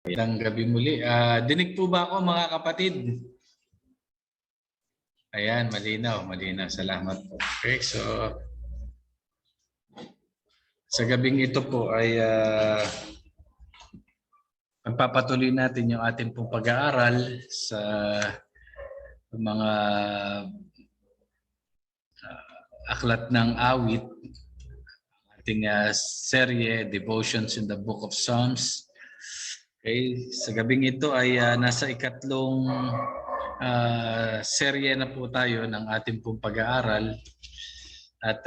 Magandang gabi muli. Dinig po ba ako mga kapatid? Ayan, malinaw. Salamat po. Okay, so sa gabing ito po ay magpapatuloy natin yung ating pong pag-aaral sa mga aklat ng awit. Ating serye, Devotions in the Book of Psalms. Okay, sa gabing ito ay nasa ikatlong serye na po tayo ng ating pong pag-aaral at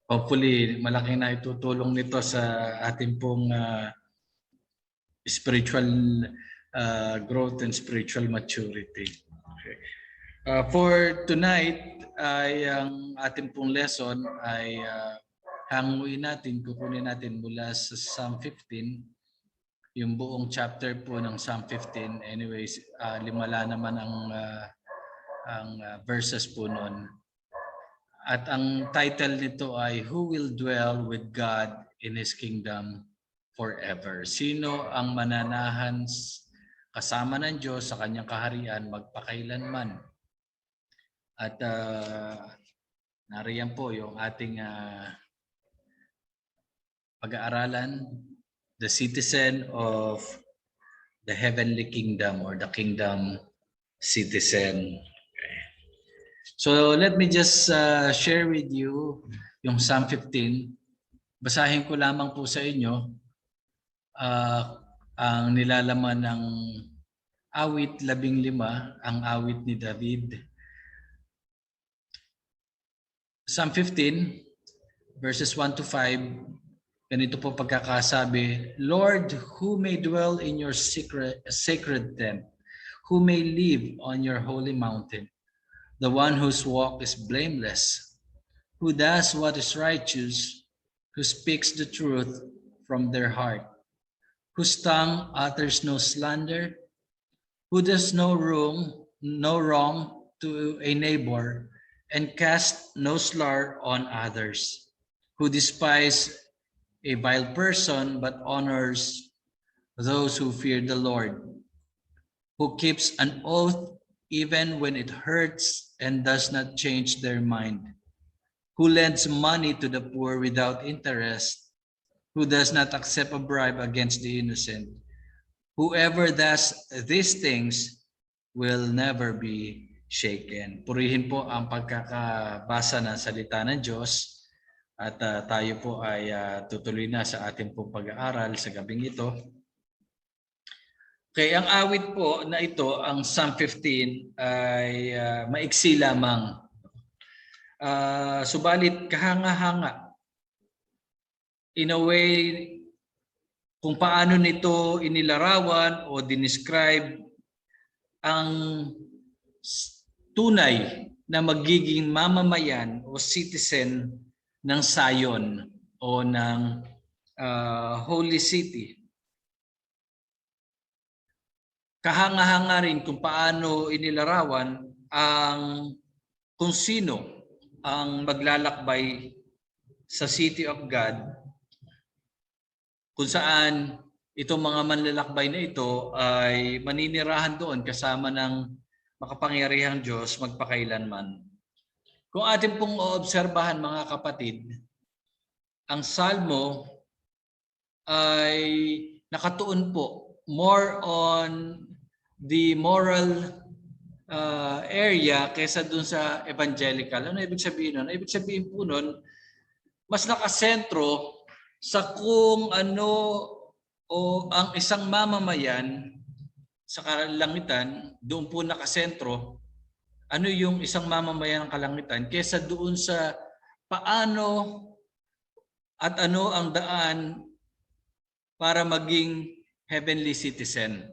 hopefully malaking na itutulong nito sa ating pong spiritual growth and spiritual maturity. Okay. For tonight ay ang ating pong lesson ay kukunin natin mula sa Psalm 15, yung buong chapter po ng Psalm 15. Anyways, limala naman ang verses po noon. At ang title nito ay Who Will Dwell with God in His Kingdom Forever? Sino ang mananahan kasama ng Diyos sa kanyang kaharian magpakailanman? At nariyan po yung ating pag-aaralan, the citizen of the heavenly kingdom or the kingdom citizen. Okay. So let me just share with you yung Psalm 15. Basahin ko lamang po sa inyo ang nilalaman ng awit 15, ang awit ni David. Psalm 15, verses 1 to 5, ganito po pagkakasabi, Lord, who may dwell in your sacred tent, who may live on your holy mountain, the one whose walk is blameless, who does what is righteous, who speaks the truth from their heart, whose tongue utters no slander, who does no wrong to a neighbor, and casts no slur on others, who despise a vile person but honors those who fear the Lord, who keeps an oath even when it hurts and does not change their mind, who lends money to the poor without interest, who does not accept a bribe against the innocent. Whoever does these things will never be shaken. Purihin po ang pagkakabasa ng salita ng Diyos. At tayo po ay tutuloy na sa ating pong pag-aaral sa gabing ito. Okay, ang awit po na ito, ang Psalm 15, ay maiksi lamang. Subalit kahanga-hanga. In a way, kung paano nito inilarawan o dinescribe ang tunay na magiging mamamayan o citizen ng Zion o ng Holy City. Kahanga-hanga rin kung paano inilarawan kung sino ang maglalakbay sa City of God, kung saan itong mga manlalakbay na ito ay maninirahan doon kasama ng makapangyarihang Diyos magpakailanman. Kung atin pong oobserbahan mga kapatid, ang Salmo ay nakatuon po more on the moral area kaysa dun sa evangelical. Ano ibig sabihin nun? Ibig sabihin po nun, mas nakasentro sa kung ano o ang isang mamamayan sa kalangitan, doon po nakasentro ano yung isang mamamayan ng kalangitan kaysa doon sa paano at ano ang daan para maging heavenly citizen.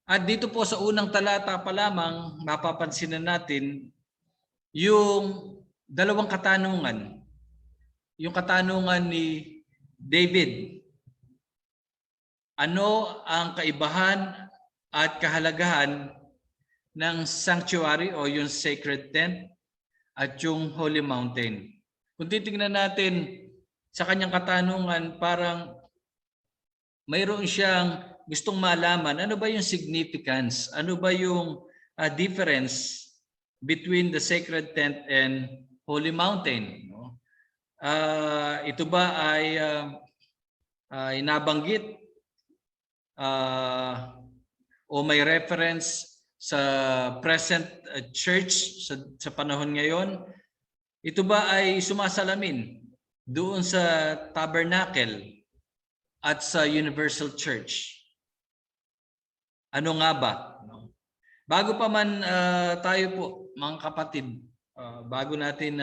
At dito po sa unang talata pa lamang, mapapansin na natin yung dalawang katanungan. Yung katanungan ni David. Ano ang kaibahan at kahalagahan ng sanctuary o yung sacred tent at yung holy mountain? Kung titingnan natin sa kanyang katanungan, parang mayroon siyang gustong malaman, ano ba yung significance? Ano ba yung difference between the sacred tent and holy mountain? No? Ito ba ay nabanggit o may reference sa present church sa panahon ngayon? Ito ba ay sumasalamin doon sa tabernacle at sa universal church? Ano nga ba? No? Bago pa man tayo po, mga kapatid, bago natin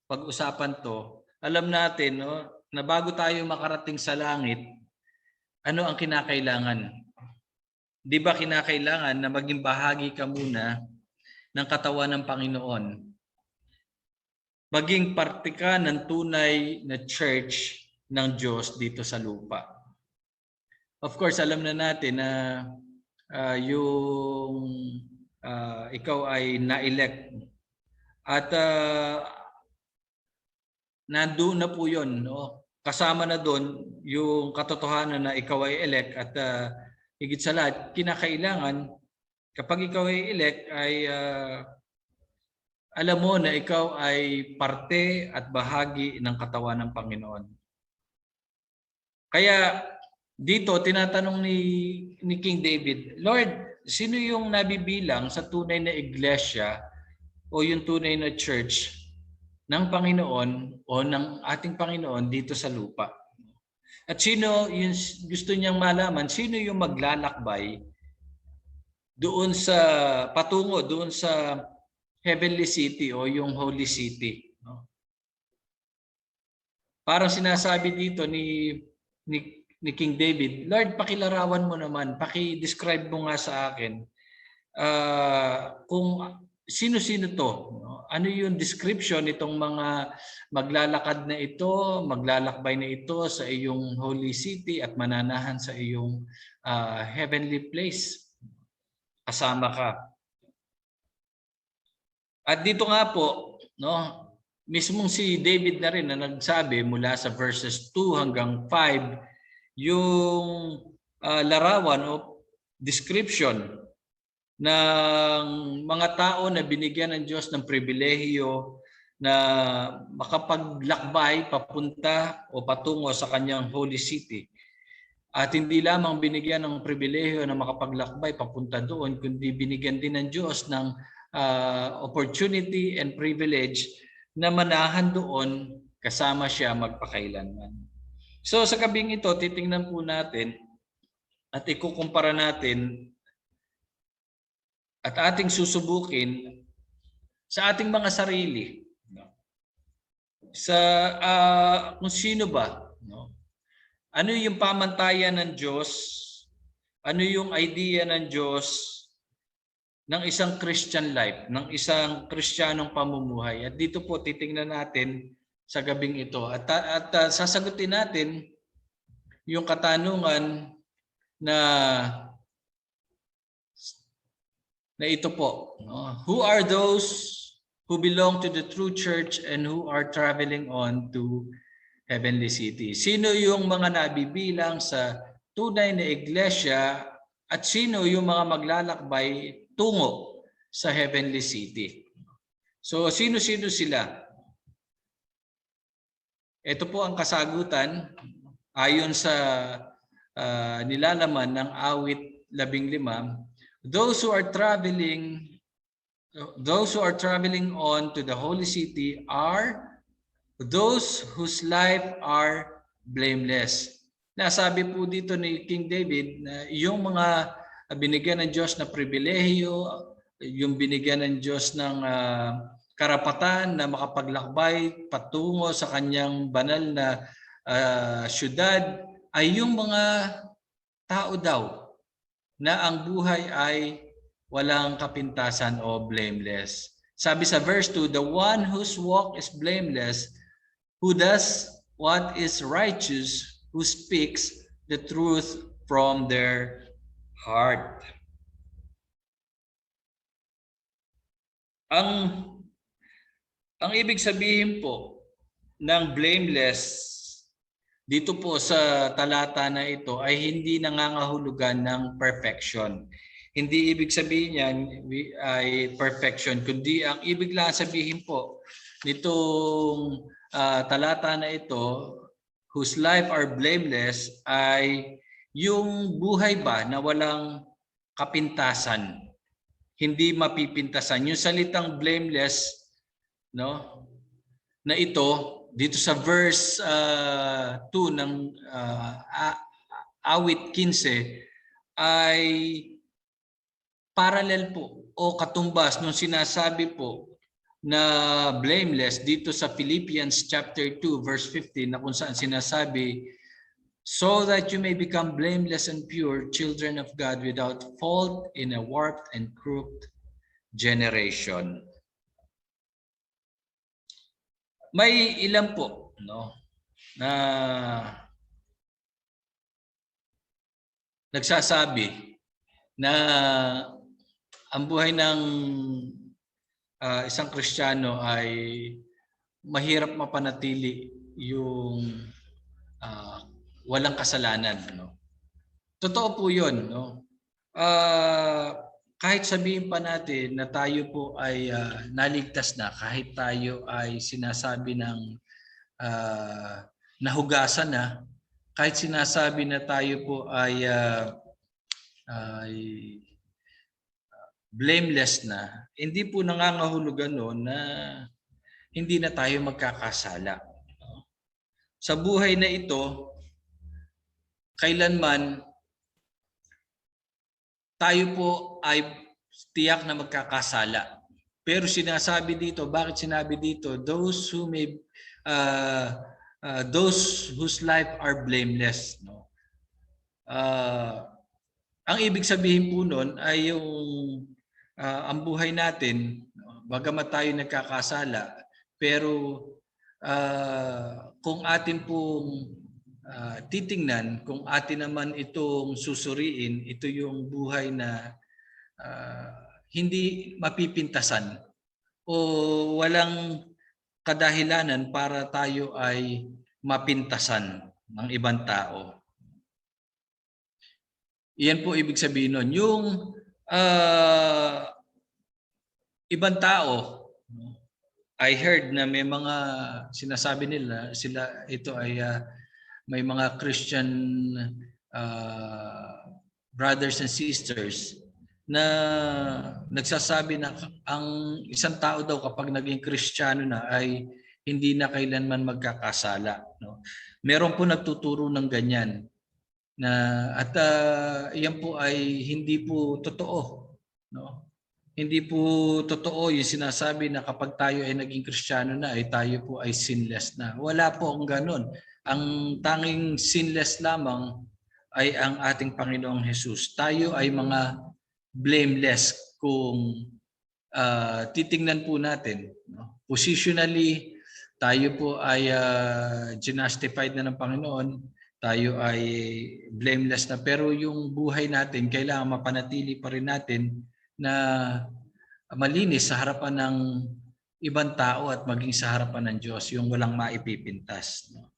pag-usapan to, alam natin no, na bago tayo makarating sa langit, ano ang kinakailangan? Di ba kinakailangan na maging bahagi ka muna ng katawan ng Panginoon? Maging parte ka ng tunay na church ng Diyos dito sa lupa. Of course, alam na natin na yung ikaw ay na-elect. At nandoon na po yun. No? Kasama na doon yung katotohanan na ikaw ay elect at higit sa lahat, kinakailangan kapag ikaw ay elect ay alam mo na ikaw ay parte at bahagi ng katawan ng Panginoon. Kaya dito tinatanong ni King David, Lord, sino yung nabibilang sa tunay na iglesia o yung tunay na church ng Panginoon o ng ating Panginoon dito sa lupa? At sino yung gusto niyang malaman, sino yung maglalakbay doon sa patungo doon sa Heavenly City o yung Holy City? No? Parang sinasabi dito ni King David, Lord, pakilarawan mo naman, paki-describe mo nga sa akin kung sino-sino to. No? Ano yung description nitong mga maglalakad na ito, maglalakbay na ito sa iyong Holy City at mananahan sa iyong heavenly place. Kasama ka. At dito nga po, no, mismong si David na rin na nagsabi mula sa verses 2 hanggang 5, yung larawan o description ng mga tao na binigyan ng Diyos ng pribilehiyo na makapaglakbay papunta o patungo sa kanyang Holy City. At hindi lamang binigyan ng pribilehiyo na makapaglakbay papunta doon, kundi binigyan din ng Diyos ng opportunity and privilege na manahan doon kasama siya magpakailanman. So sa gabing ito, titingnan po natin at ikukumpara natin at ating susubukin sa ating mga sarili. Sa kung sino ba, no? Ano yung pamantayan ng Diyos? Ano yung idea ng Diyos ng isang Christian life, ng isang Kristiyanong pamumuhay? At dito po titingnan natin sa gabing ito. At sasagutin natin yung katanungan na ito po. No? Who are those who belong to the true church and who are traveling on to Heavenly City? Sino yung mga nabibilang sa tunay na iglesia at sino yung mga maglalakbay tungo sa Heavenly City? So sino-sino sila? Ito po ang kasagutan ayon sa nilalaman ng awit 15. Those who are traveling on to the Holy City are those whose life are blameless. Nasabi po dito ni King David na yung mga binigyan ng Diyos na pribilehiyo, yung binigyan ng Diyos ng karapatan na makapaglakbay patungo sa kanyang banal na syudad ay yung mga tao daw na ang buhay ay walang kapintasan o blameless. Sabi sa verse 2, the one whose walk is blameless, who does what is righteous, who speaks the truth from their heart. Ang ibig sabihin po ng blameless dito po sa talata na ito ay hindi nangangahulugan ng perfection. Hindi ibig sabihin yan ay perfection, kundi ang ibig lang sabihin po nitong talata na ito, whose life are blameless, ay yung buhay ba na walang kapintasan, hindi mapipintasan. Yung salitang blameless, no, na ito dito sa verse 2 ng awit 15 ay parallel po o katumbas nung sinasabi po na blameless dito sa Philippians chapter 2 verse 15 na kung saan sinasabi, so that you may become blameless and pure, children of God without fault in a warped and crooked generation. May ilan po, no, na nagsasabi na ang buhay ng isang Kristiyano ay mahirap mapanatili yung walang kasalanan, no. Totoo po 'yon, no. Kahit sabihin pa natin na tayo po ay naligtas na, kahit tayo ay sinasabi ng nahugasan na, kahit sinasabi na tayo po ay blameless na, hindi po nangangahulugan noon na hindi na tayo magkakasala. Sa buhay na ito, kailanman tayo po ay tiyak na magkakasala. Pero sinasabi dito, bakit sinabi dito, those whose life are blameless, no? Ang ibig sabihin po nun ay yung ang buhay natin, bagamat tayo nagkakasala, pero kung atin pong titingnan, kung atin naman itong susuriin, ito yung buhay na hindi mapipintasan o walang kadahilanan para tayo ay mapintasan ng ibang tao. Iyan po ibig sabihin nun. Yung ibang tao, I heard na may mga sinasabi nila, sila ito ay may mga Christian brothers and sisters na nagsasabi na ang isang tao daw kapag naging Kristiyano na ay hindi na kailanman magkakasala, no? Meron po nagtuturo ng ganyan na at iyan po ay hindi po totoo, no? Hindi po totoo yung sinasabi na kapag tayo ay naging Kristiyano na ay tayo po ay sinless na. Wala po ang ganoon. Ang tanging sinless lamang ay ang ating Panginoong Jesus. Tayo ay mga blameless kung titingnan po natin, no? Positionally, tayo po ay justified na ng Panginoon. Tayo ay blameless na. Pero yung buhay natin, kailangan mapanatili pa rin natin na malinis sa harapan ng ibang tao at maging sa harapan ng Diyos, yung walang maipipintas, no?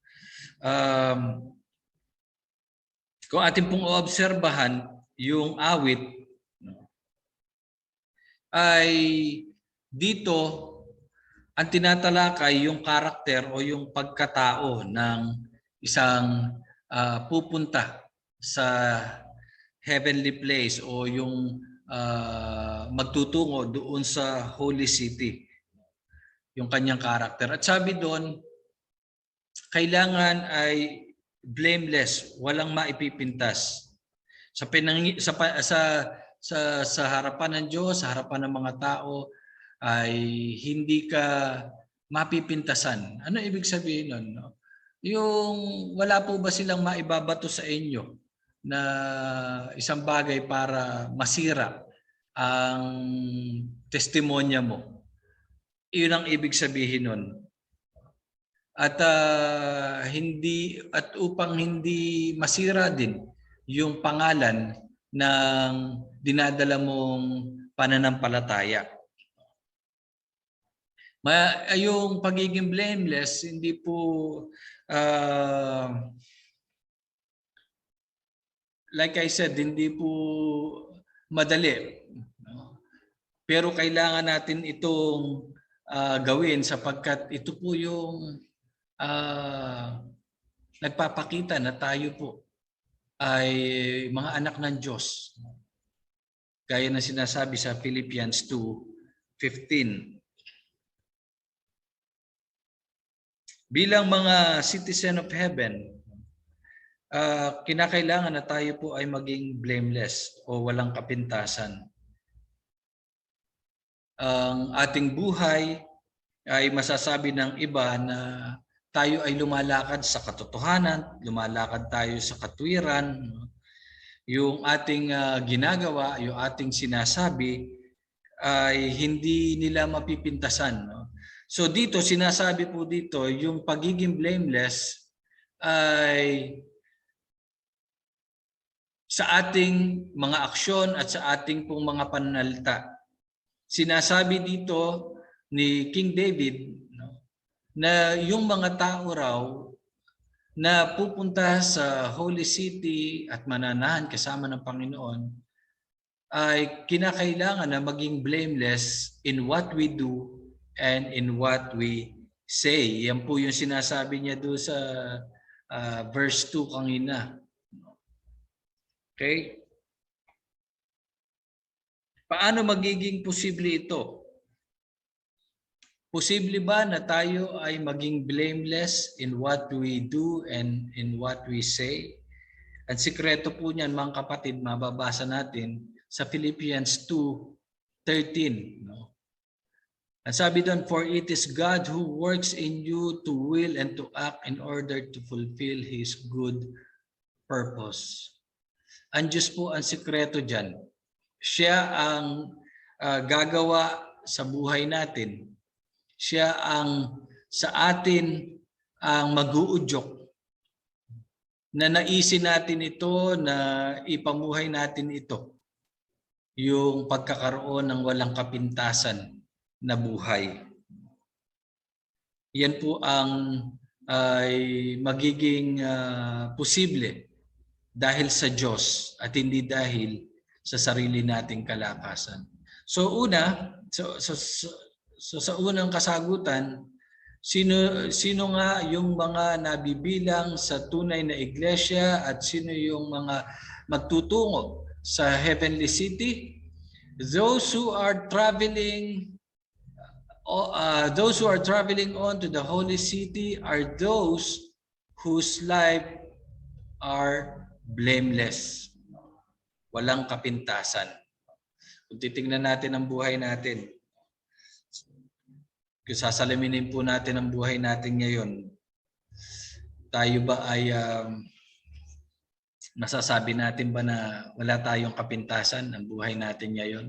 Kung atin pong oobserbahan yung awit, no, ay dito ang tinatalakay yung karakter o yung pagkatao ng isang pupunta sa heavenly place o yung magtutungo doon sa Holy City, yung kanyang karakter. At sabi doon, kailangan ay blameless, walang maipipintas sa harapan ng Diyos, sa harapan ng mga tao ay hindi ka mapipintasan. Ano ibig sabihin nun, no? Yung wala po ba silang maibabato sa inyo na isang bagay para masira ang testimonya mo? Iyon ang ibig sabihin nun. At upang hindi masira din yung pangalan ng dinadala mong pananampalataya. Yung pagiging blameless, hindi po like I said, hindi po madali. Pero kailangan natin itong gawin sapagkat ito po yung nagpapakita na tayo po ay mga anak ng Diyos. Gaya na sinasabi sa Philippians 2:15. Bilang mga citizen of heaven, kinakailangan na tayo po ay maging blameless o walang kapintasan. Ang ating buhay ay masasabi ng iba na tayo ay lumalakad sa katotohanan, lumalakad tayo sa katwiran. Yung ating ginagawa, yung ating sinasabi ay hindi nila mapipintasan. No? So dito, sinasabi po dito, yung pagiging blameless ay sa ating mga aksyon at sa ating pong mga pananalita. Sinasabi dito ni King David na yung mga tao raw na pupunta sa Holy City at mananahan kasama ng Panginoon ay kinakailangan na maging blameless in what we do and in what we say. Yan po yung sinasabi niya doon sa verse 2 kanina. Okay? Paano magiging posible ito? Posible ba na tayo ay maging blameless in what we do and in what we say? Ang sikreto po niyan, mga kapatid, mababasa natin sa Philippians 2:13. No? Ang sabi doon, for it is God who works in you to will and to act in order to fulfill His good purpose. Ang Diyos po ang sikreto dyan. Siya ang gagawa sa buhay natin. Siya ang sa atin ang mag-uudyok na naisin natin ito, na ipamuhay natin ito. Yung pagkakaroon ng walang kapintasan na buhay. Yan po ang ay magiging posible dahil sa Diyos at hindi dahil sa sarili nating kalakasan. So sa unang kasagutan, sino nga yung mga nabibilang sa tunay na iglesia at sino yung mga magtutungo sa heavenly city? Those who are traveling on to the holy city are those whose life are blameless. Walang kapintasan. Kung titingnan natin ang buhay natin, kung sasalaminin po natin ang buhay natin ngayon, tayo ba ay masasabi natin ba na wala tayong kapintasan ang buhay natin ngayon?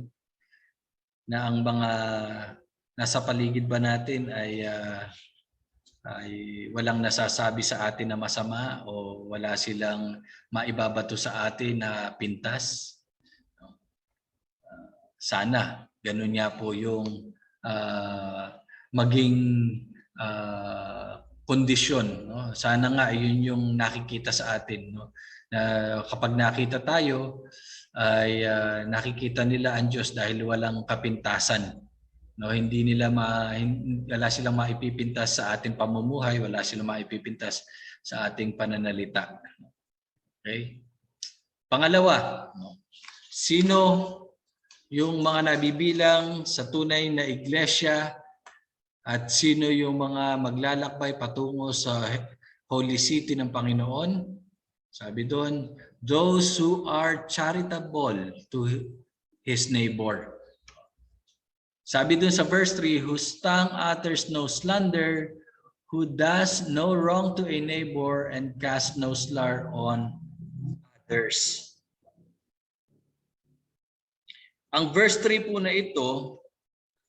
Na ang mga nasa paligid ba natin ay walang nasasabi sa atin na masama o wala silang maibabato sa atin na pintas? Sana ganun nga po yung maging kondisyon. No? Sana nga yun yung nakikita sa atin. No? Kapag nakita tayo, ay nakikita nila ang Diyos dahil walang kapintasan. No, wala silang maipipintas sa ating pamumuhay, wala silang maipipintas sa ating pananalita. Okay? Pangalawa, sino yung mga nabibilang sa tunay na iglesia at sino yung mga maglalakbay patungo sa Holy City ng Panginoon? Sabi doon, those who are charitable to his neighbor. Sabi dun sa verse 3, whose tongue utters no slander, who does no wrong to a neighbor and casts no slur on others. Ang verse 3 po na ito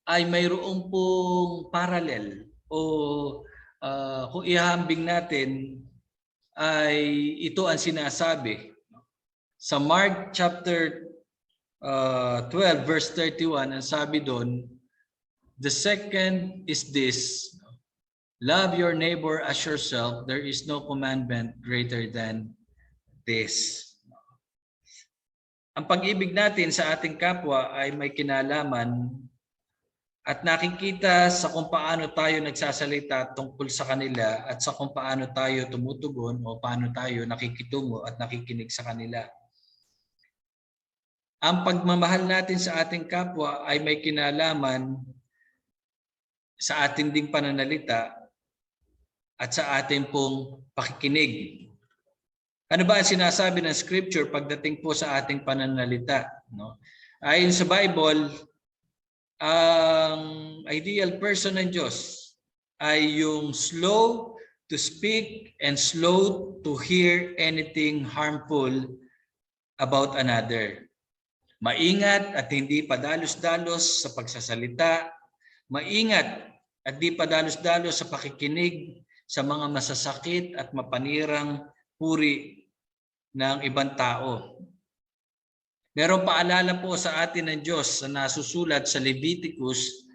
ay mayroong pong parallel o kung ihambing natin ay ito ang sinasabi. Sa Mark chapter 12 verse 31, ang sabi doon, The second is this: love your neighbor as yourself. There is no commandment greater than this. Ang pag-ibig natin sa ating kapwa ay may kinalaman at nakikita sa kung paano tayo nagsasalita tungkol sa kanila at sa kung paano tayo tumutugon o paano tayo nakikitungo at nakikinig sa kanila. Ang pagmamahal natin sa ating kapwa ay may kinalaman sa ating ding pananalita at sa ating pong pakikinig. Ano ba ang sinasabi ng Scripture pagdating po sa ating pananalita? No? Ayon sa Bible, ang ideal person ng Diyos ay yung slow to speak and slow to hear anything harmful about another. Maingat at hindi padalos-dalos sa pagsasalita. Maingat at di padalos-dalos sa pakikinig sa mga masasakit at mapanirang puri ng ibang tao. Merong paalala po sa atin ng Diyos na nasusulat sa Leviticus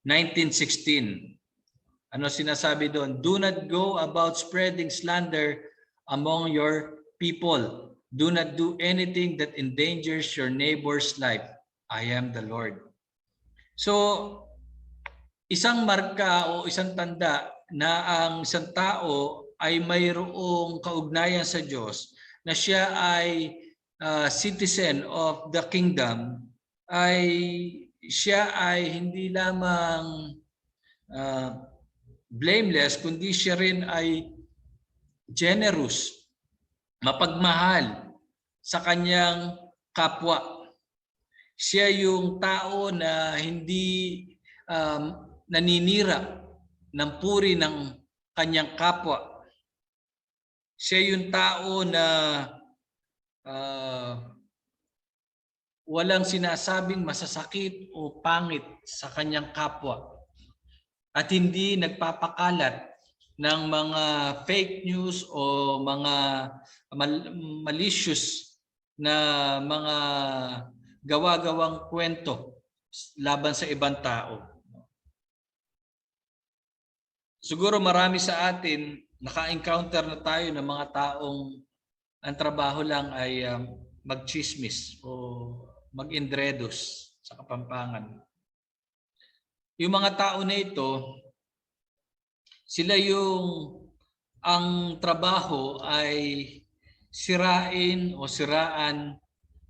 19:16. Ano sinasabi doon? Do not go about spreading slander among your people. Do not do anything that endangers your neighbor's life. I am the Lord. So, isang marka o isang tanda na ang isang tao ay mayroong kaugnayan sa Diyos, na siya ay citizen of the kingdom, ay siya ay hindi lamang blameless, kundi siya rin ay generous, mapagmahal sa kanyang kapwa. Siya yung tao na hindi naninira ng puri ng kanyang kapwa. Siya yung tao na walang sinasabing masasakit o pangit sa kanyang kapwa. At hindi nagpapakalat ng mga fake news o mga malicious na mga gawa-gawang kwento laban sa ibang tao. Siguro marami sa atin naka-encounter na tayo ng mga taong ang trabaho lang ay magchismis o mag-indredos sa Kapampangan. Yung mga tao na ito, sila yung ang trabaho ay sirain o siraan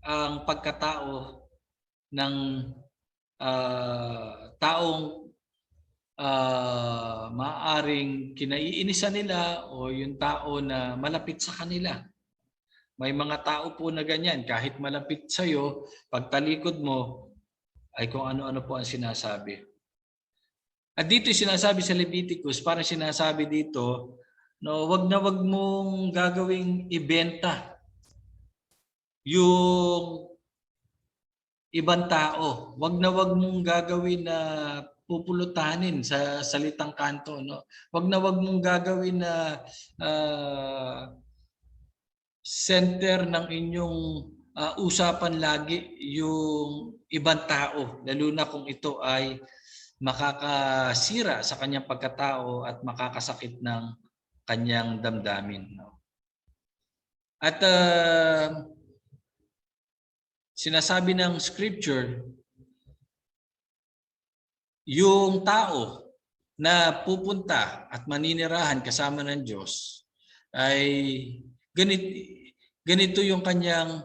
ang pagkatao ng taong maaring kinaiinisan nila o yung tao na malapit sa kanila. May mga tao po na ganyan, kahit malapit sa iyo, pagtalikod mo ay kung ano-ano po ang sinasabi. At dito sinasabi sa Leviticus, parang sinasabi dito, no, wag na wag mong gagawing ibenta yung ibang tao. Wag na wag mong gagawin na pupulutanin sa salitang kanto, no? Wag na wag mong gagawin na center ng inyong usapan lagi yung ibang tao, lalo na kung ito ay makakasira sa kanyang pagkatao at makakasakit ng kanyang damdamin, no? At sinasabi ng Scripture, yung tao na pupunta at maninirahan kasama ng Diyos ay ganito yung kanyang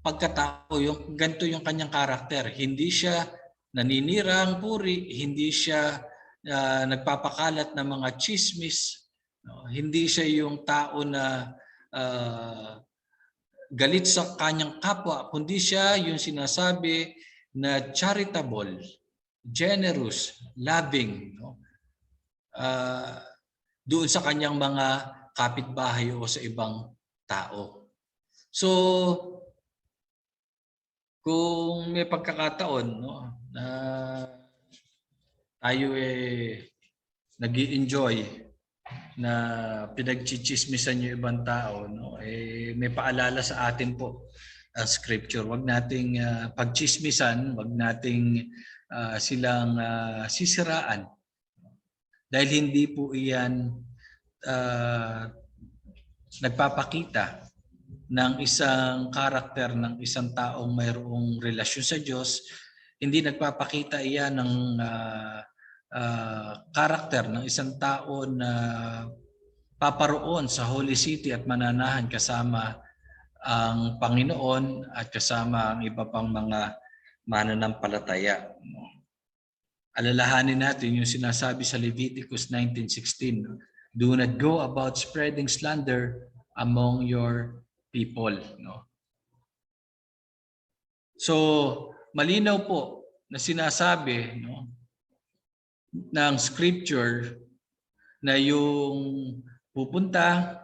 pagkatao, ganito yung kanyang karakter. Hindi siya naninirang puri, hindi siya nagpapakalat ng mga chismis, no? Hindi siya yung tao na galit sa kanyang kapwa, kundi siya yung sinasabi na charitable, generous, loving, no? Doon sa kanyang mga kapitbahay o sa ibang tao. So, kung may pagkakataon, no, na tayo nag-i-enjoy na pinagchichismisan yung ibang tao, no, may paalala sa atin po ang Scripture. Wag nating pagchismisan, wag nating silang sisiraan. Dahil hindi po iyan nagpapakita ng isang karakter ng isang taong mayroong relasyon sa Diyos. Hindi nagpapakita iyan ng karakter ng isang tao na paparoon sa Holy City at mananahan kasama ang Panginoon at kasama ang iba pang mga mananampalataya. Alalahanin natin yung sinasabi sa Leviticus 19:16. Do not go about spreading slander among your people. No? So, malinaw po na sinasabi ng scripture na yung pupunta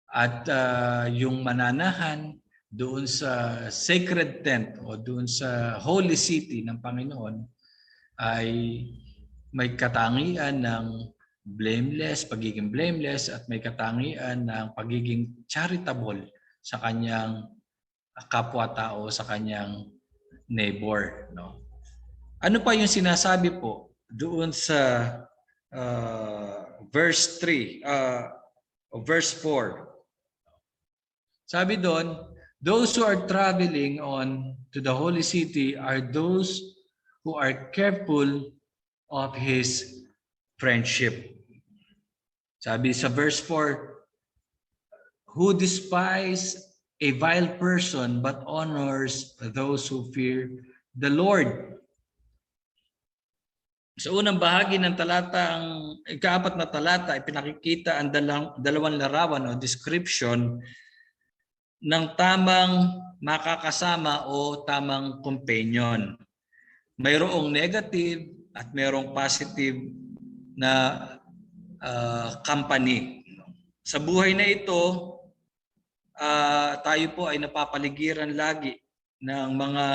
at yung mananahan doon sa sacred tent o doon sa holy city ng Panginoon ay may katangian ng pagiging blameless at may katangian ng pagiging charitable sa kanyang kapwa-tao, sa kanyang neighbor. No? Ano pa yung sinasabi po doon sa verse 3, verse 4? Sabi doon, those who are traveling on to the holy city are those who are careful of his friendship. Sabi sa verse 4, who despise a vile person but honors those who fear the Lord. Sa unang bahagi ng talata, ang ika-4 na talata, ipinakikita ang dalawang larawan o description ng tamang makakasama o tamang companion. Mayroong negative at mayroong positive na company. Sa buhay na ito, tayo po ay napapaligiran lagi ng mga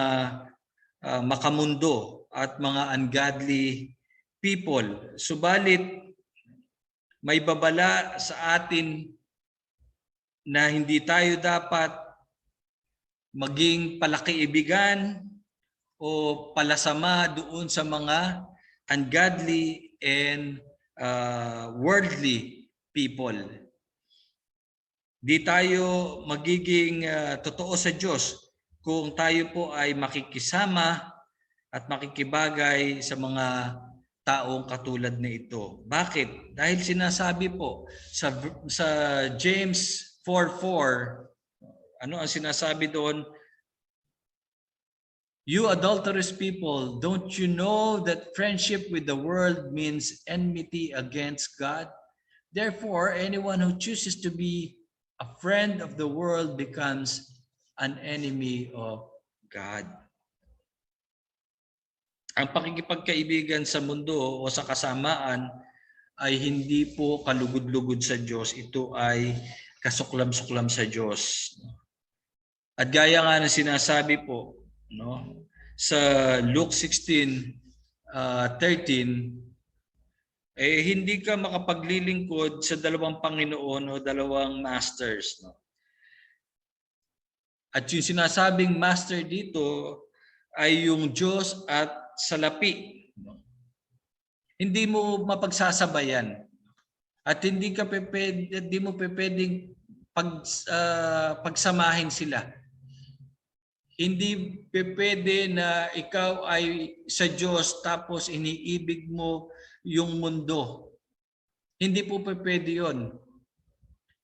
makamundo at mga ungodly people. Subalit, may babala sa atin na hindi tayo dapat maging palakiibigan o palasama doon sa mga ungodly and worldly people. Di tayo magiging totoo sa Diyos kung tayo po ay makikisama at makikibagay sa mga taong katulad na ito. Bakit? Dahil sinasabi po sa James 4:4, ano ang sinasabi doon? You adulterous people, don't you know that friendship with the world means enmity against God? Therefore, anyone who chooses to be a friend of the world becomes an enemy of God. Ang pakikipagkaibigan sa mundo o sa kasamaan ay hindi po kalugod-lugod sa Diyos. Ito ay kasuklam-suklam sa Diyos. At gaya nga na sinasabi po, no, sa Luke 16:13, hindi ka makapaglilingkod sa dalawang Panginoon o dalawang masters. No? At yung sinasabing master dito ay yung Diyos at salapi. No? Hindi mo mapagsasabayan. At hindi mo pwedeng pagsamahin sila. Hindi pwede na ikaw ay sa Diyos tapos iniibig mo yung mundo. Hindi po pwede yun.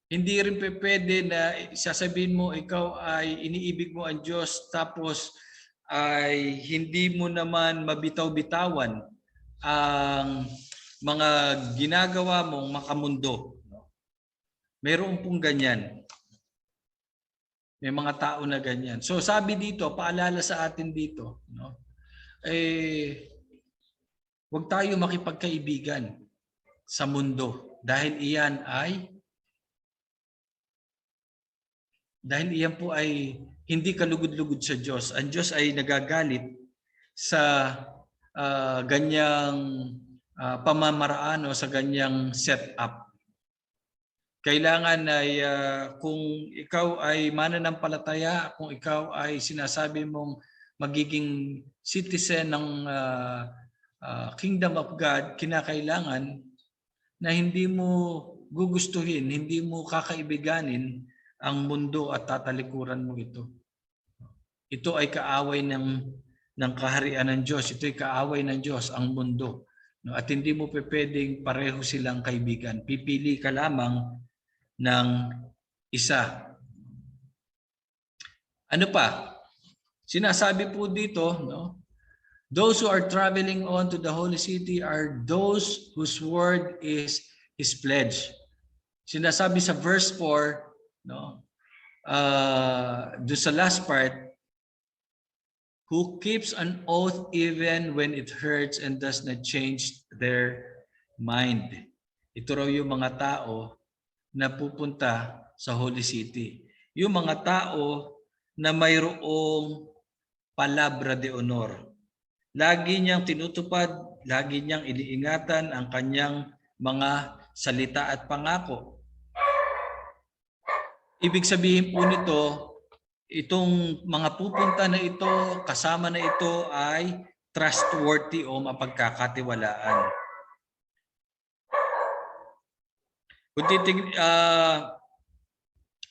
Hindi rin pwede na sasabihin mo ikaw ay iniibig mo ang Diyos tapos ay hindi mo naman mabitaw-bitawan ang mga ginagawa mong makamundo. Mayroon pong ganyan. May mga tao na ganyan. So sabi dito, paalala sa atin dito, no? Huwag tayo makipagkaibigan sa mundo dahil iyan po ay hindi kalugod-lugod sa Diyos. Ang Diyos ay nagagalit sa ganyang pamamaraan o sa ganyang setup. Kailangan ay kung ikaw ay mananampalataya, kung ikaw ay sinasabi mong magiging citizen ng Kingdom of God, kinakailangan na hindi mo gugustuhin, hindi mo kakaibiganin ang mundo at tatalikuran mo ito. Ito ay kaaway ng kaharian ng Diyos. Ito ay kaaway ng Diyos, ang mundo. At hindi mo pwedeng pareho silang kaibigan. Pipili ka lamang ng isa. Ano pa? Sinasabi po dito, no? Those who are traveling on to the holy city are those whose word is His pledge. Sinasabi sa verse 4, no? Do sa last part, who keeps an oath even when it hurts and does not change their mind. Ito raw yung mga tao na pupunta sa Holy City. Yung mga tao na mayroong palabra de honor. Lagi niyang tinutupad, lagi niyang iniingatan ang kanyang mga salita at pangako. Ibig sabihin po nito, itong mga pupunta na ito, kasama na ito ay trustworthy o mapagkakatiwalaan. Kung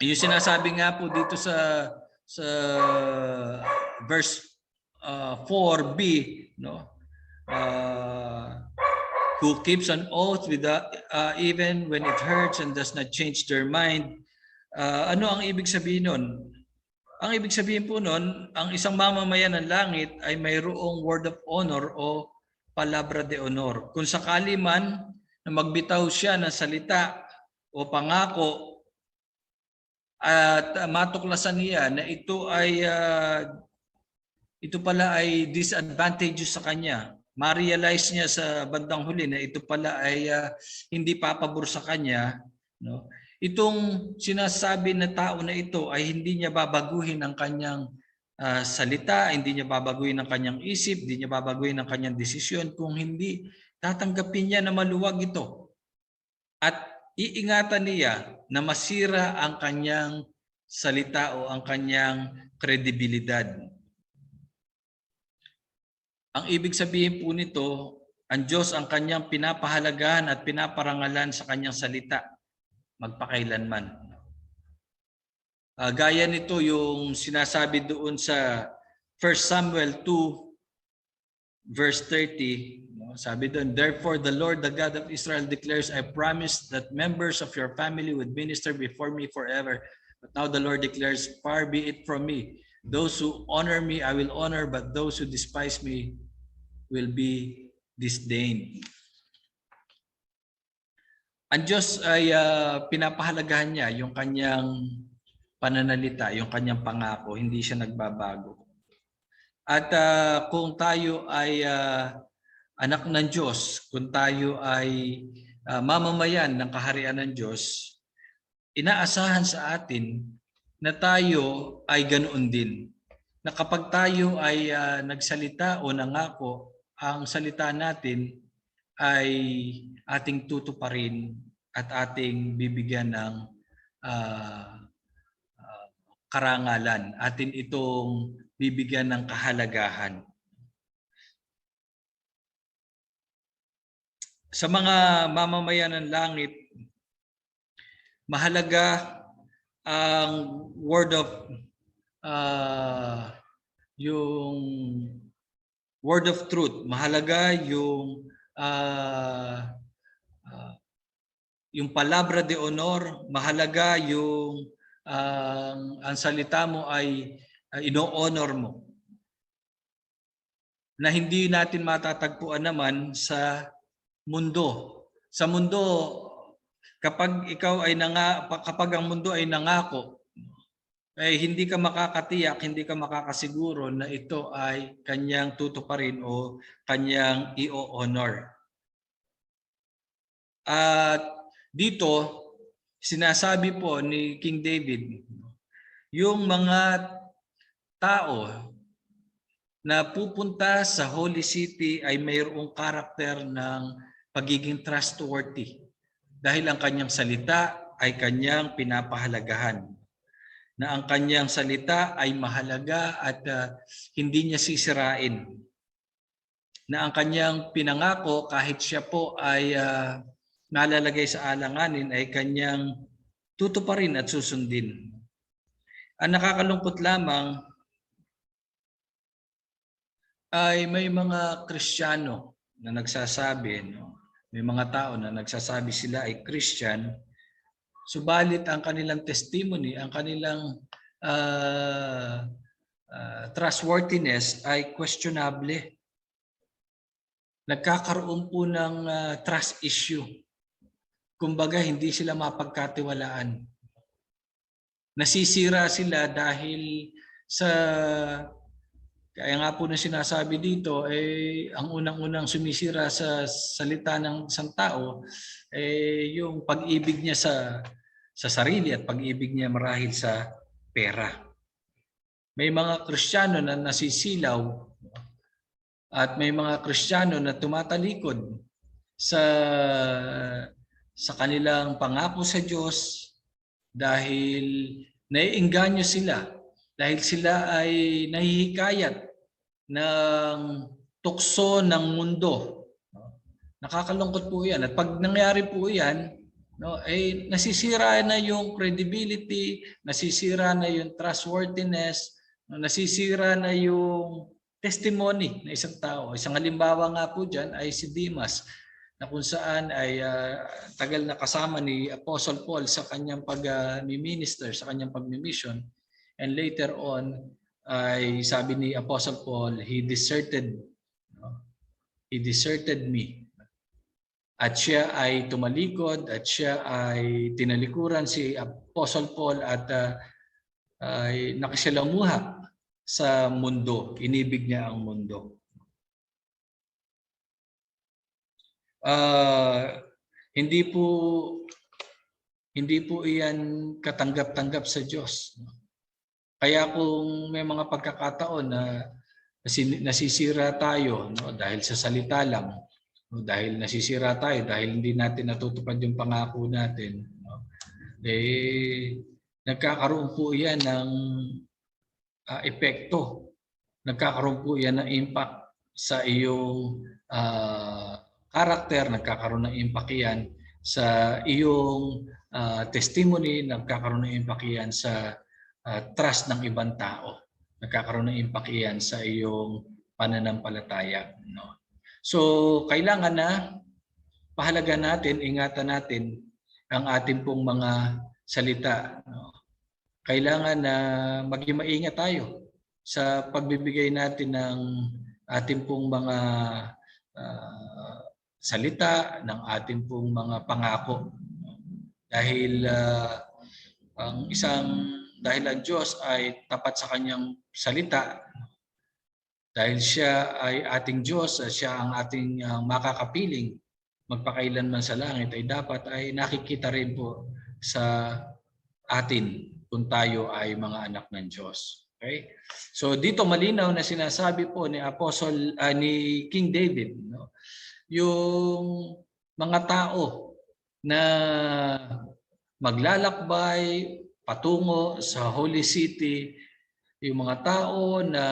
yung sinasabi nga po dito sa verse 4b, no? Who keeps an oath even when it hurts and does not change their mind. Ano ang ibig sabihin nun? Ang ibig sabihin po nun, ang isang mamamayan ng langit ay mayroong word of honor o palabra de honor. Kung sakali man na magbitaw siya ng salita o pangako at matuklasan niya na ito pala ay disadvantageous sa kanya, ma-realize niya sa bandang huli na ito pala ay hindi papabor sa kanya, no? Itong sinasabi na tao na ito ay hindi niya babaguhin ang kanyang salita, hindi niya babaguhin ang kanyang isip, hindi niya babaguhin ang kanyang desisyon kung hindi tatanggapin niya na maluwag ito. At iingatan niya na masira ang kanyang salita o ang kanyang kredibilidad. Ang ibig sabihin po nito, ang Diyos ang kanyang pinapahalagahan at pinaparangalan sa kanyang salita magpakailanman. Gaya nito yung sinasabi doon sa 1 Samuel 2 verse 30, no? Sabi doon, therefore the Lord, the God of Israel declares, I promised that members of your family would minister before me forever. But now the Lord declares, far be it from me. Those who honor me, I will honor, but those who despise me will be disdained. Ang Diyos ay pinapahalagahan niya yung kanyang pananalita, yung kanyang pangako, hindi siya nagbabago. At kung tayo ay anak ng Diyos, kung tayo ay mamamayan ng kaharian ng Diyos, inaasahan sa atin na tayo ay ganoon din. Na kapag tayo ay nagsalita o nangako, ang salita natin ay ating tutuparin at ating bibigyan ng karangalan. Atin itong bibigyan ng kahalagahan. Sa mga mamamayan ng langit, mahalaga ang word of yung word of truth. Mahalaga yung palabra de honor, mahalaga yung ang salita mo ay ino-honor mo. Na hindi natin matatagpuan naman sa mundo. Sa mundo, kapag ang mundo ay nangako, ay hindi ka makakatiyak, hindi ka makakasiguro na ito ay kanyang tutuparin o kanyang i-honor. At dito, sinasabi po ni King David, yung mga tao na pupunta sa Holy City ay mayroong karakter ng pagiging trustworthy dahil ang kanyang salita ay kanyang pinapahalagahan. na ang kanyang salita ay mahalaga at hindi niya sisirain. Na ang kanyang pinangako kahit siya po ay nalalagay sa alanganin ay kanyang tutuparin at susundin. Ang nakakalungkot lamang ay may mga Kristiyano na nagsasabi, may mga tao na nagsasabi sila ay Christian, subalit ang kanilang testimony, ang kanilang trustworthiness ay questionable. Nagkakaroon po ng trust issue. Kumbaga, hindi sila mapagkatiwalaan. Nasisira sila dahil sa, kaya nga po na sinasabi dito, ang unang-unang sumisira sa salita ng isang tao, yung pag-ibig niya sa sarili at pag-ibig niya marahil sa pera. May mga Kristiyano na nasisilaw at may mga Kristiyano na tumatalikod sa kanilang pangako sa Diyos dahil naiengganyo sila, dahil sila ay nahihikayat ng tukso ng mundo. Nakakalungkot po yan. At pag nangyari po yan, nasisira na yung credibility, nasisira na yung trustworthiness, nasisira na yung testimony ng isang tao. Isang halimbawa nga po dyan ay si Demas, na kung saan ay tagal na kasama ni Apostle Paul sa kanyang pag-minister, sa kanyang pag-mission. And later on, ay sabi ni Apostle Paul, he deserted me. At siya ay tumalikod, at siya ay tinalikuran si Apostle Paul at ay nakisalamuha sa mundo. Inibig niya ang mundo. Hindi po iyan katanggap-tanggap sa Diyos. Kaya kung may mga pagkakataon na nasisira tayo dahil sa salita lang, dahil nasisira tayo, dahil hindi natin natutupad yung pangako natin, nagkakaroon po iyan ng epekto. Nagkakaroon po iyan ng impact sa iyong karakter, nagkakaroon ng impact yan sa iyong testimony, nagkakaroon ng impact yan sa trust ng ibang tao, nagkakaroon ng impact yan sa iyong pananampalataya. So, kailangan na pahalaga natin, ingatan natin ang ating pong mga salita. Kailangan na maging maingat tayo sa pagbibigay natin ng ating pong mga salita, ng ating pong mga pangako. Dahil dahil ang Diyos ay tapat sa kanyang salita, dahil siya ay ating Diyos, siya ang ating makakapiling magpakailanman sa langit, ay dapat ay nakikita rin po sa atin kung tayo ay mga anak ng Diyos. Okay? So dito malinaw na sinasabi po ni ni King David, yung mga tao na maglalakbay patungo sa Holy City, yung mga tao na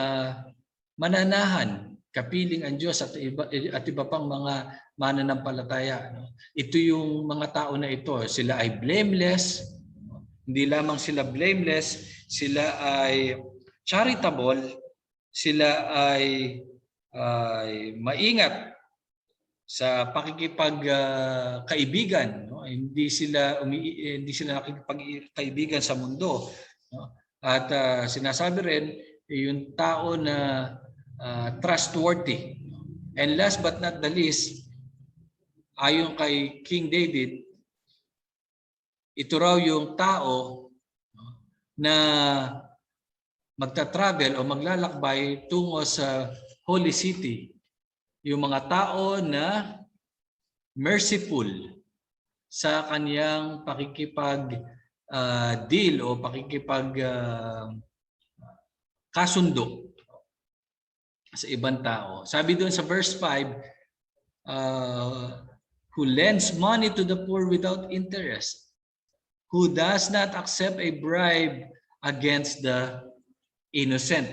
mananahan, kapiling ang Diyos at iba pang mga mananampalataya. Ito yung mga tao na ito, sila ay blameless. Hindi lamang sila blameless, sila ay charitable, sila ay maingat sa pakikipagkaibigan. Hindi sila nakikipagkaibigan sa mundo. At sinasabi rin yung tao na trustworthy. And last but not the least, ayon kay King David, ito raw yung tao na magta-travel o maglalakbay tungo sa Holy City. Yung mga tao na merciful sa kaniyang pakikipag-deal o pakikipag-kasundo sa ibang tao. Sabi doon sa verse 5, who lends money to the poor without interest, who does not accept a bribe against the innocent.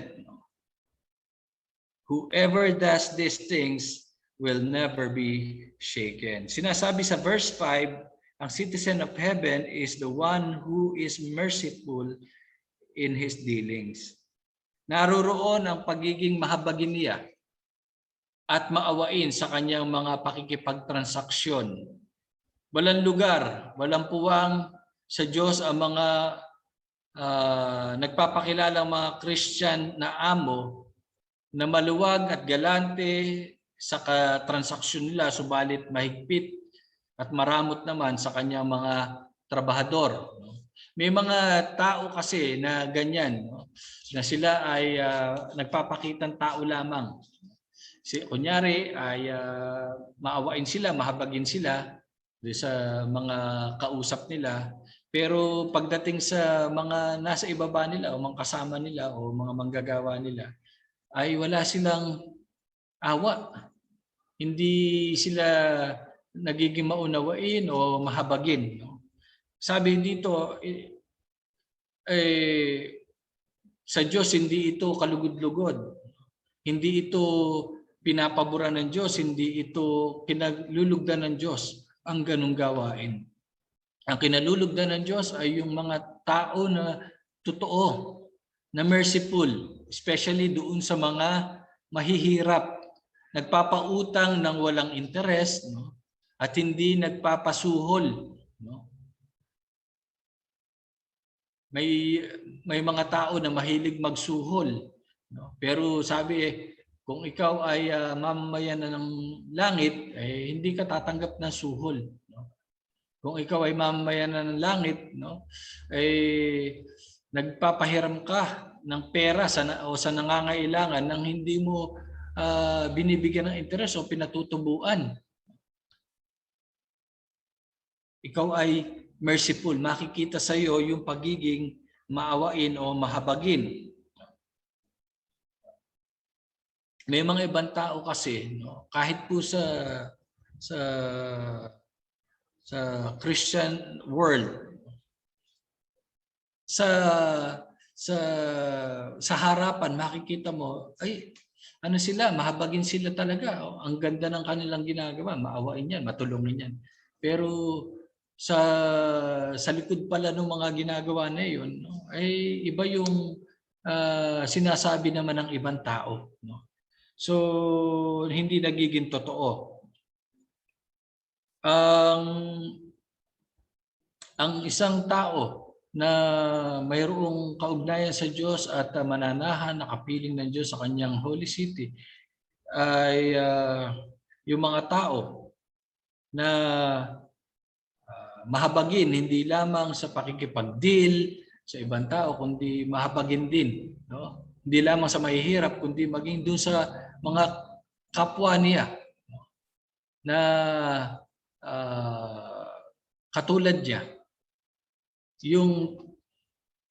Whoever does these things will never be shaken. Sinasabi sa verse 5, ang citizen of heaven is the one who is merciful in his dealings. Naroroon ang pagiging mahabagin niya at maawain sa kanyang mga pakikipagtransaksyon. Walang lugar, walang puwang sa Diyos ang mga nagpapakilalang mga Christian na amo na maluwag at galante sa transaksyon nila, subalit mahigpit at maramot naman sa kanyang mga trabahador. May mga tao kasi na ganyan, na sila ay nagpapakitang tao lamang. Kunyari ay maawain sila, mahabagin sila sa mga kausap nila. Pero pagdating sa mga nasa ibaba nila o mga kasama nila o mga manggagawa nila, ay wala silang awa. Hindi sila nagiging maunawain o mahabagin. Sabi dito, sa Diyos hindi ito kalugod-lugod. Hindi ito pinapaboran ng Diyos, hindi ito kinalulugdan ng Diyos ang ganung gawain. Ang kinalulugdan ng Diyos ay yung mga tao na totoo, na merciful, especially doon sa mga mahihirap, nagpapautang ng walang interes, no? At hindi nagpapasuhol. No? May mga tao na mahilig magsuhol. No? Pero sabi kung ikaw ay mamamayan na ng langit, hindi ka tatanggap ng suhol. No? Kung ikaw ay mamamayan na ng langit, no? Nagpapahiram ka ng pera sa nangangailangan nang hindi mo binibigyan ng interes o pinatutubuan. Ikaw ay merciful. Makikita sa iyo yung pagiging maawain o mahabagin. May mga ibang tao kasi, no, kahit po sa Christian world, sa harapan makikita mo ay ano sila, mahabagin sila talaga. Ang ganda ng kanilang ginagawa, maawain yan, matulungin yan. Pero sa likod pala ng mga ginagawa na yun, no, ay iba yung sinasabi naman ng ibang tao, no. So hindi nagiging totoo. Ang isang tao na mayroong kaugnayan sa Diyos at mananahan, nakapiling ng Diyos sa kanyang Holy City, ay yung mga tao na mahabagin hindi lamang sa pakikipag-deal sa ibang tao, kundi mahabagin din, no? Hindi lamang sa mahihirap, kundi maging doon sa mga kapwa niya, no? Na katulad niya. Yung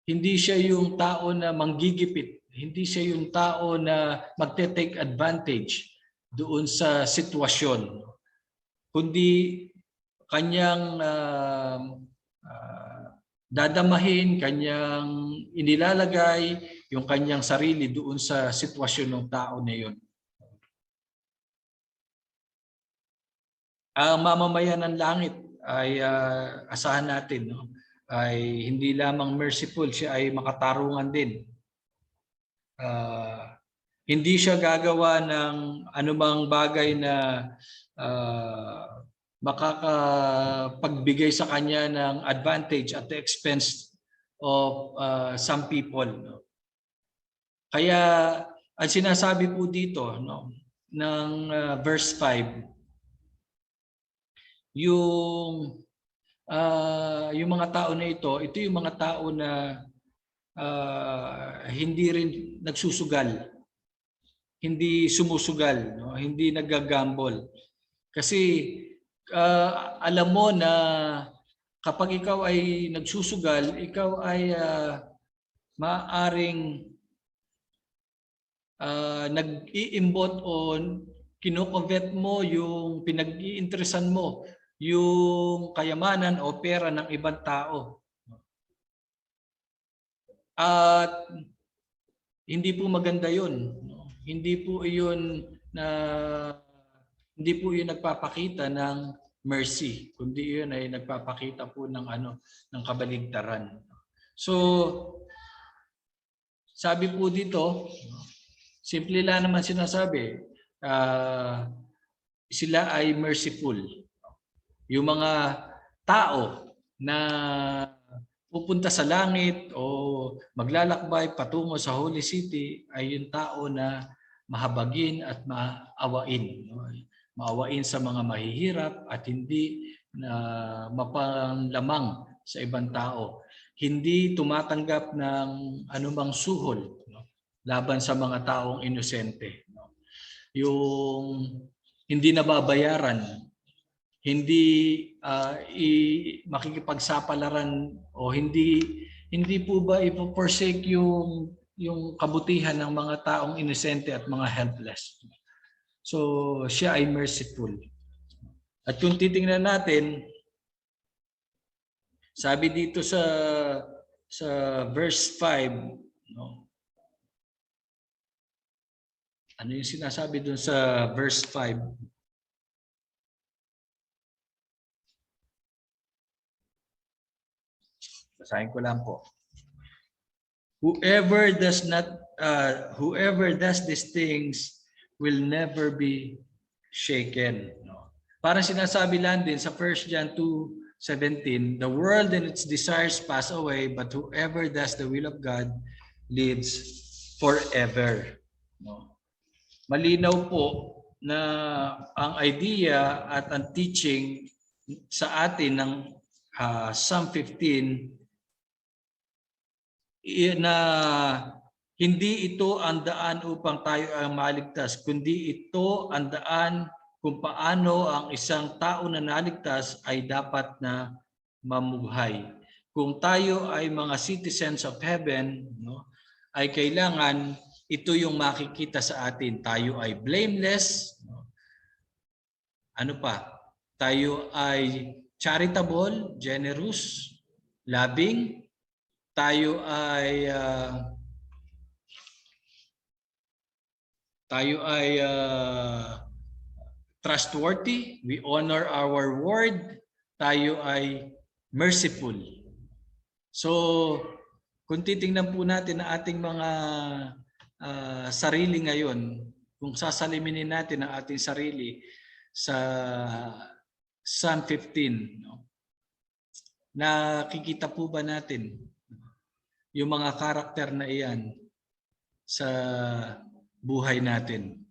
hindi siya yung tao na manggigipit, hindi siya yung tao na magte-take advantage doon sa sitwasyon, kundi kanyang dadamahin, kanyang inilalagay yung kanyang sarili doon sa sitwasyon ng tao na yun. Ang mamamayan ng langit ay asahan natin, no? Ay hindi lamang merciful, siya ay makatarungan din. Hindi siya gagawa ng anumang bagay na makakapagbigay sa kanya ng advantage at the expense of some people, no? Kaya ang sinasabi po dito, no, ng verse 5, yung mga tao na ito yung mga tao na hindi rin nagsusugal, hindi sumusugal, no? Hindi nagagambol. Kasi alam mo na kapag ikaw ay nagsusugal, ikaw ay maaaring nag-iimbot o kinokovet mo yung pinag-iinteresan mo, yung kayamanan o pera ng ibang tao. At hindi po maganda 'yun. Hindi po 'yun na hindi po 'yun nagpapakita ng mercy, kundi 'yun ay nagpapakita po ng ng kabaligtaran. So sabi po dito, simple lang naman sinasabi, sila ay merciful. Yung mga tao na pupunta sa langit o maglalakbay patungo sa Holy City ay yung tao na mahabagin at maawain. Maawain sa mga mahihirap at hindi na mapanlamang sa ibang tao. Hindi tumatanggap ng anumang suhol laban sa mga taong inosente. Yung hindi nababayaran, hindi makikipagsapalaran o hindi po ba ipo-forsake yung kabutihan ng mga taong inosente at mga helpless. So siya ay merciful. At kung titingnan natin, sabi dito sa verse 5, no? Ano yung sinasabi doon sa verse 5? Basahin ko lang po. Whoever does these things will never be shaken. No? Parang sinasabi lang din sa 1 John 2:17, the world and its desires pass away, but whoever does the will of God lives forever. No? Malinaw po na ang idea at ang teaching sa atin ng Psalm 15 na hindi ito ang daan upang tayo ay maligtas, kundi ito ang daan kung paano ang isang tao na naligtas ay dapat na mamuhay. Kung tayo ay mga citizens of heaven, no, ay kailangan ito yung makikita sa atin. Tayo ay blameless. No? Ano pa? Tayo ay charitable, generous, loving. Tayo ay trustworthy. We honor our word. Tayo ay merciful. So, kung titingnan po natin ang ating mga sarili ngayon, kung sasaliminin natin ang ating sarili sa Psalm 15, no? Nakikita po ba natin yung mga karakter na iyan sa buhay natin?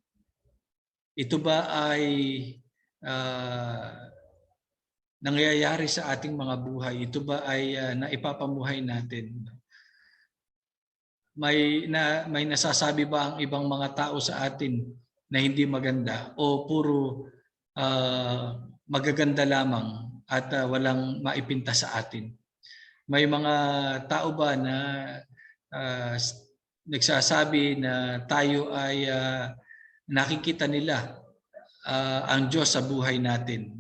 Ito ba ay nangyayari sa ating mga buhay? Ito ba ay naipapamuhay natin? May nasasabi ba ang ibang mga tao sa atin na hindi maganda o puro magaganda lamang at walang maipinta sa atin? May mga tao ba na nagsasabi na tayo ay nakikita nila ang Diyos sa buhay natin?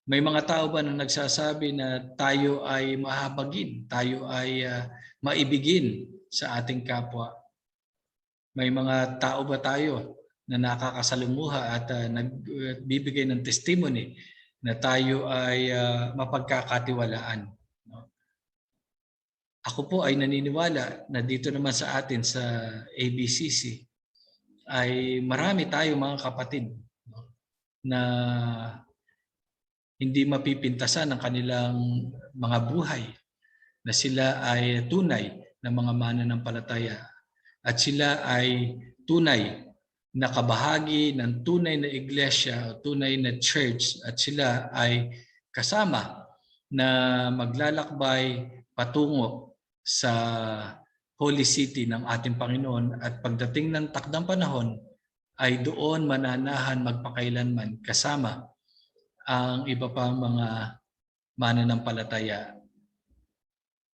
May mga tao ba na nagsasabi na tayo ay mahabagin, tayo ay maibigin sa ating kapwa? May mga tao ba tayo na nakakasalumuha at nagbibigay ng testimony na tayo ay mapagkakatiwalaan? Ako po ay naniniwala na dito naman sa atin sa ABCC ay marami tayong mga kapatid na hindi mapipintasan ang kanilang mga buhay, na sila ay tunay na mga mananampalataya at sila ay tunay na kabahagi ng tunay na iglesia, tunay na church, at sila ay kasama na maglalakbay patungo sa Holy City ng ating Panginoon, at pagdating ng takdang panahon ay doon mananahan magpakailanman kasama ang iba pang mga mananampalataya.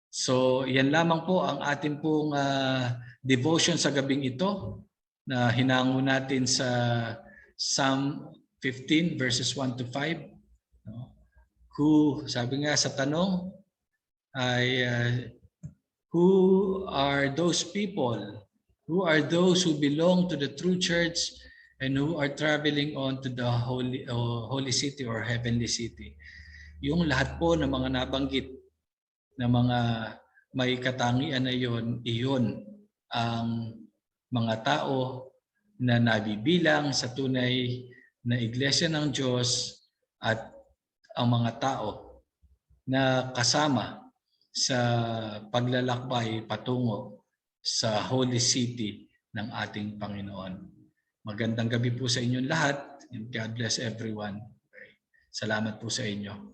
So, yan lamang po ang ating pong devotion sa gabing ito na hinango natin sa Psalm 15 verses 1 to 5. Who, sabi nga sa tanong, ay Who are those people? Who are those who belong to the true church and who are traveling on to the holy city or heavenly city? Yung lahat po ng mga nabanggit na mga may katangian na iyon ang mga tao na nabibilang sa tunay na iglesia ng Diyos at ang mga tao na kasama sa paglalakbay patungo sa Holy City ng ating Panginoon. Magandang gabi po sa inyong lahat and God bless everyone. Salamat po sa inyo.